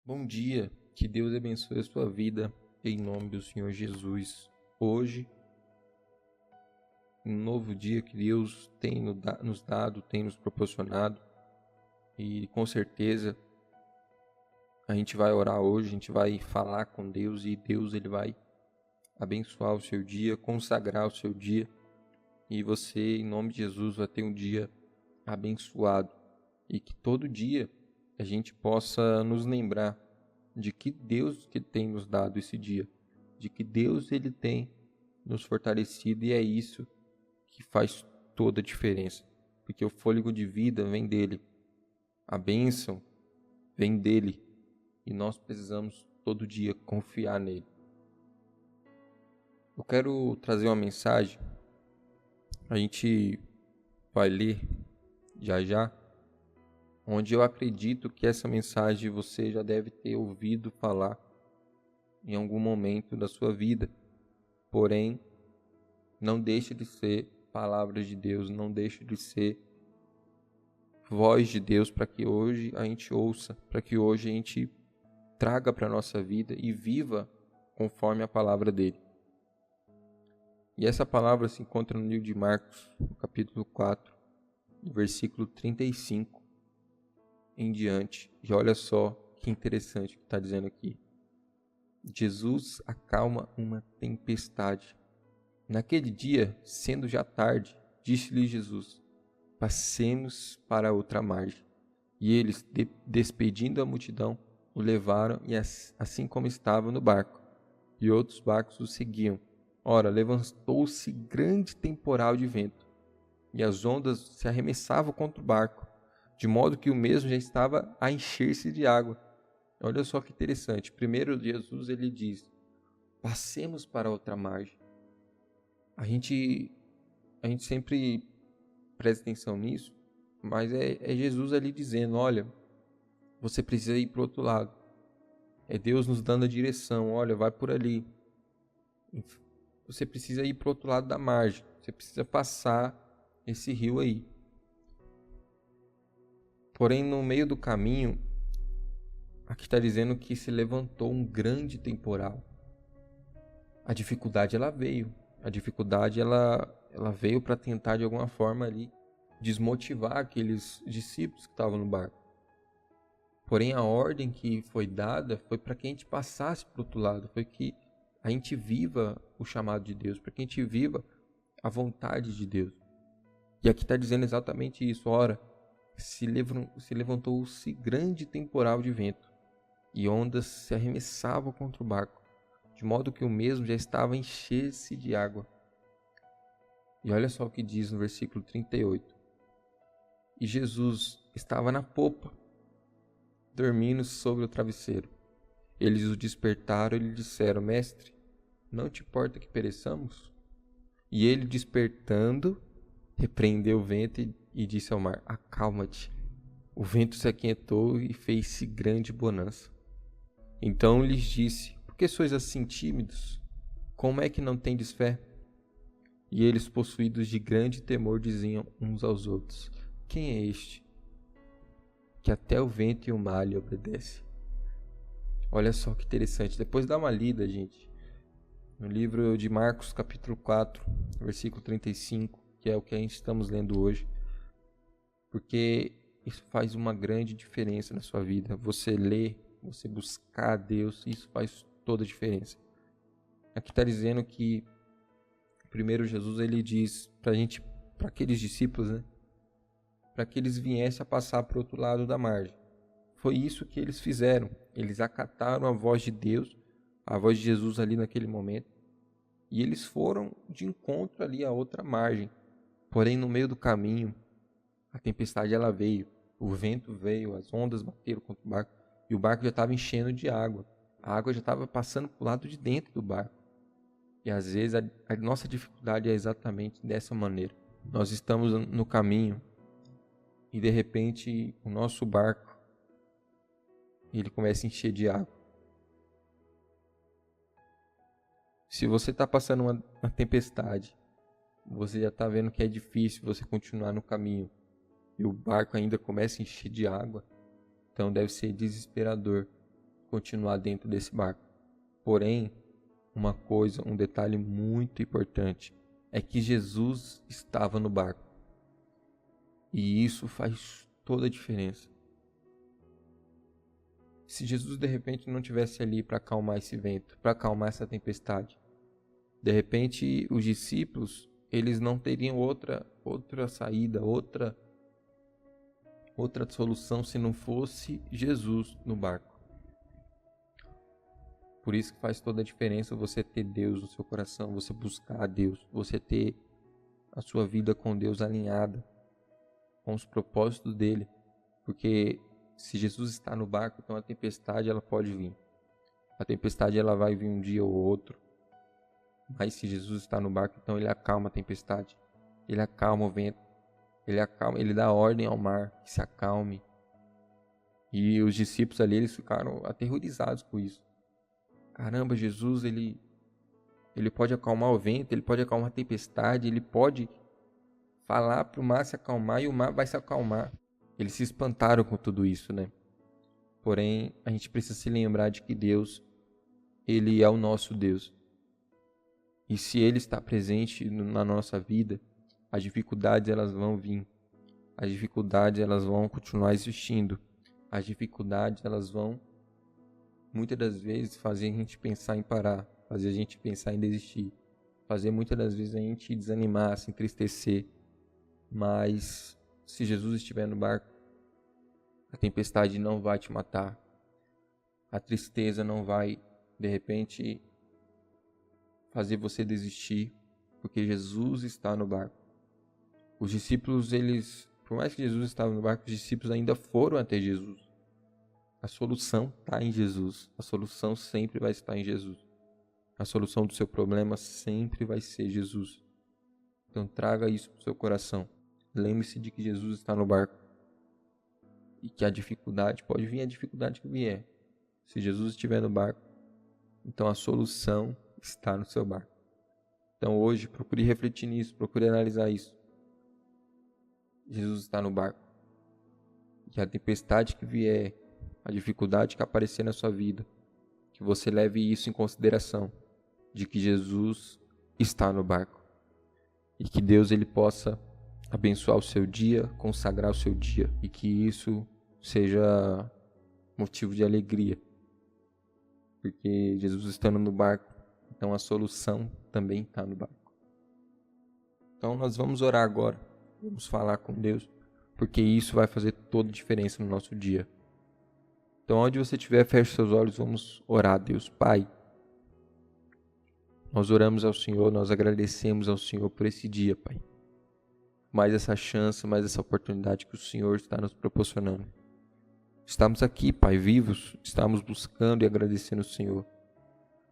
Bom dia, que Deus abençoe a sua vida em nome do Senhor Jesus. Hoje, um novo dia que Deus tem nos dado, tem nos proporcionado, e com certeza a gente vai orar hoje, a gente vai falar com Deus e Deus ele vai abençoar o seu dia, consagrar o seu dia, e você, em nome de Jesus, vai ter um dia abençoado, e que todo dia a gente possa nos lembrar de que Deus que tem nos dado esse dia, de que Deus ele tem nos fortalecido, e é isso que faz toda a diferença, porque o fôlego de vida vem dele, a bênção vem dele, e nós precisamos todo dia confiar nele. Eu quero trazer uma mensagem, a gente vai ler já, onde eu acredito que essa mensagem você já deve ter ouvido falar em algum momento da sua vida. Porém, não deixe de ser palavras de Deus, não deixe de ser voz de Deus para que hoje a gente ouça, para que hoje a gente traga para a nossa vida e viva conforme a palavra dele. E essa palavra se encontra no livro de Marcos, no capítulo 4, no versículo 35 em diante. E olha só que interessante o que está dizendo aqui. Jesus acalma uma tempestade. Naquele dia, sendo já tarde, disse-lhe Jesus: passemos para outra margem. E eles, despedindo a multidão, o levaram e assim como estava no barco, e outros barcos o seguiam. Ora, levantou-se grande temporal de vento, e as ondas se arremessavam contra o barco, de modo que o mesmo já estava a encher-se de água. Olha só que interessante. Primeiro Jesus ele diz: passemos para outra margem. A gente sempre presta atenção nisso, mas é Jesus ali dizendo: olha, você precisa ir para o outro lado. É Deus nos dando a direção: olha, vai por ali. Você precisa ir para o outro lado da margem. Você precisa passar esse rio aí. Porém, no meio do caminho, aqui está dizendo que se levantou um grande temporal. A dificuldade ela veio. A dificuldade ela veio para tentar de alguma forma ali desmotivar aqueles discípulos que estavam no barco. Porém, a ordem que foi dada foi para que a gente passasse para o outro lado, foi que a gente viva o chamado de Deus, para que a gente viva a vontade de Deus. E aqui está dizendo exatamente isso. Ora, se levantou-se grande temporal de vento, e ondas se arremessavam contra o barco, de modo que o mesmo já estava a encher-se de água. E olha só o que diz no versículo 38. E Jesus estava na popa, dormindo sobre o travesseiro. Eles o despertaram e lhe disseram: Mestre, não te importa que pereçamos? E ele, despertando, repreendeu o vento e disse ao mar: acalma-te. O vento se aquietou e fez-se grande bonança. Então lhes disse: por que sois assim tímidos? Como é que não tendes fé? E eles, possuídos de grande temor, diziam uns aos outros: quem é este, que até o vento e o mar lhe obedecem? Olha só que interessante. Depois dá uma lida, gente, no livro de Marcos, capítulo 4, versículo 35, que é o que a gente estamos lendo hoje, porque isso faz uma grande diferença na sua vida. Você ler, você buscar a Deus, isso faz toda a diferença. Aqui está dizendo que primeiro Jesus ele diz para aqueles discípulos, né, para que eles viessem a passar para o outro lado da margem. Foi isso que eles fizeram. Eles acataram a voz de Deus, a voz de Jesus ali naquele momento, e eles foram de encontro ali à outra margem. Porém, no meio do caminho, a tempestade ela veio, o vento veio, as ondas bateram contra o barco, e o barco já estava enchendo de água. A água já estava passando para o lado de dentro do barco. E às vezes a nossa dificuldade é exatamente dessa maneira. Nós estamos no caminho e de repente o nosso barco ele começa a encher de água. Se você está passando uma tempestade, você já está vendo que é difícil você continuar no caminho e o barco ainda começa a encher de água, então deve ser desesperador. continuar dentro desse barco. Porém, uma coisa, um detalhe muito importante, é que Jesus estava no barco. E isso faz toda a diferença. Se Jesus de repente não estivesse ali para acalmar esse vento, para acalmar essa tempestade, de repente os discípulos, eles não teriam outra saída, outra solução se não fosse Jesus no barco. Por isso que faz toda a diferença você ter Deus no seu coração, você buscar a Deus, você ter a sua vida com Deus alinhada com os propósitos dele. Porque se Jesus está no barco, então a tempestade ela pode vir. A tempestade ela vai vir um dia ou outro. Mas se Jesus está no barco, então ele acalma a tempestade. Ele acalma o vento. Ele dá ordem ao mar que se acalme. E os discípulos ali, eles ficaram aterrorizados com isso. Caramba, Jesus, ele pode acalmar o vento, ele pode acalmar a tempestade, ele pode falar para o mar se acalmar e o mar vai se acalmar. Eles se espantaram com tudo isso, né? Porém, a gente precisa se lembrar de que Deus, ele é o nosso Deus. E se ele está presente na nossa vida, as dificuldades elas vão vir. As dificuldades elas vão continuar existindo. As dificuldades elas vão muitas das vezes fazer a gente pensar em parar, fazer a gente pensar em desistir, fazer muitas das vezes a gente desanimar, se entristecer. Mas se Jesus estiver no barco, a tempestade não vai te matar, a tristeza não vai de repente fazer você desistir, porque Jesus está no barco. Os discípulos, por mais que Jesus estava no barco, os discípulos ainda foram até Jesus. A solução está em Jesus. A solução sempre vai estar em Jesus. A solução do seu problema sempre vai ser Jesus. Então traga isso para o seu coração. Lembre-se de que Jesus está no barco. E que a dificuldade, pode vir a dificuldade que vier. Se Jesus estiver no barco, então a solução está no seu barco. Então hoje procure refletir nisso, procure analisar isso. Jesus está no barco. E a tempestade que vier, a dificuldade que aparecer na sua vida, que você leve isso em consideração, de que Jesus está no barco. E que Deus ele possa abençoar o seu dia, consagrar o seu dia, e que isso seja motivo de alegria. Porque Jesus estando no barco, então a solução também está no barco. Então nós vamos orar agora, vamos falar com Deus, porque isso vai fazer toda a diferença no nosso dia. Então onde você estiver, feche seus olhos, vamos orar a Deus. Pai, nós oramos ao Senhor, nós agradecemos ao Senhor por esse dia, Pai. Mais essa chance, mais essa oportunidade que o Senhor está nos proporcionando. Estamos aqui, Pai, vivos, estamos buscando e agradecendo ao Senhor.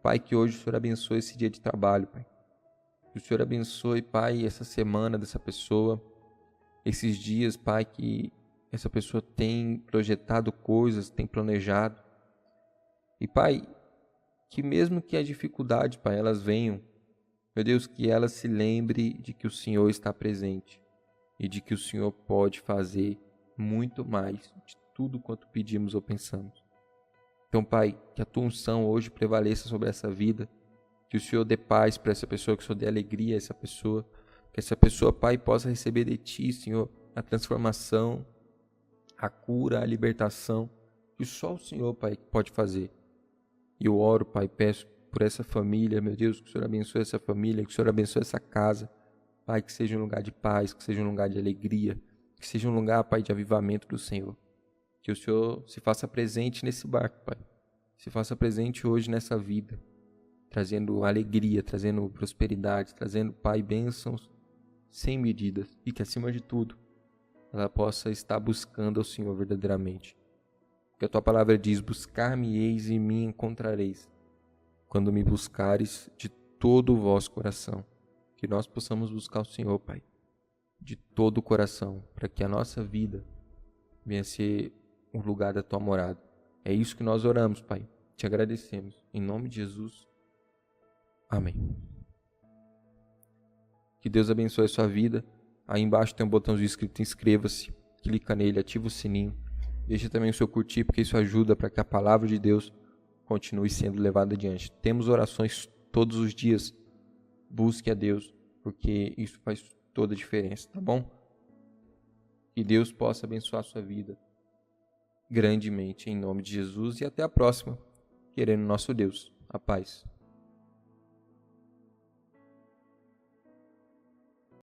Pai, que hoje o Senhor abençoe esse dia de trabalho, Pai. Que o Senhor abençoe, Pai, essa semana dessa pessoa, esses dias, Pai, que essa pessoa tem projetado coisas, tem planejado. E, Pai, que mesmo que as dificuldades, Pai, elas venham, meu Deus, que ela se lembre de que o Senhor está presente e de que o Senhor pode fazer muito mais de tudo quanto pedimos ou pensamos. Então, Pai, que a Tua unção hoje prevaleça sobre essa vida, que o Senhor dê paz para essa pessoa, que o Senhor dê alegria a essa pessoa, que essa pessoa, Pai, possa receber de Ti, Senhor, a transformação, a cura, a libertação, que só o Senhor, Pai, pode fazer. E eu oro, Pai, peço por essa família, meu Deus, que o Senhor abençoe essa família, que o Senhor abençoe essa casa, Pai, que seja um lugar de paz, que seja um lugar de alegria, que seja um lugar, Pai, de avivamento do Senhor. Que o Senhor se faça presente nesse barco, Pai. Se faça presente hoje nessa vida, trazendo alegria, trazendo prosperidade, trazendo, Pai, bênçãos sem medidas. E que, acima de tudo, ela possa estar buscando ao Senhor verdadeiramente. Porque a Tua palavra diz, buscar-me-eis e me encontrareis, quando me buscares de todo o vosso coração. Que nós possamos buscar o Senhor, Pai, de todo o coração, para que a nossa vida venha a ser o lugar da Tua morada. É isso que nós oramos, Pai. Te agradecemos. Em nome de Jesus. Amém. Que Deus abençoe a sua vida. Aí embaixo tem um botãozinho escrito inscreva-se. Clica nele, ativa o sininho. Deixa também o seu curtir, porque isso ajuda para que a palavra de Deus continue sendo levado adiante. Temos orações todos os dias. Busque a Deus, porque isso faz toda a diferença, tá bom? Que Deus possa abençoar a sua vida grandemente, em nome de Jesus. E até a próxima, querendo nosso Deus. A paz.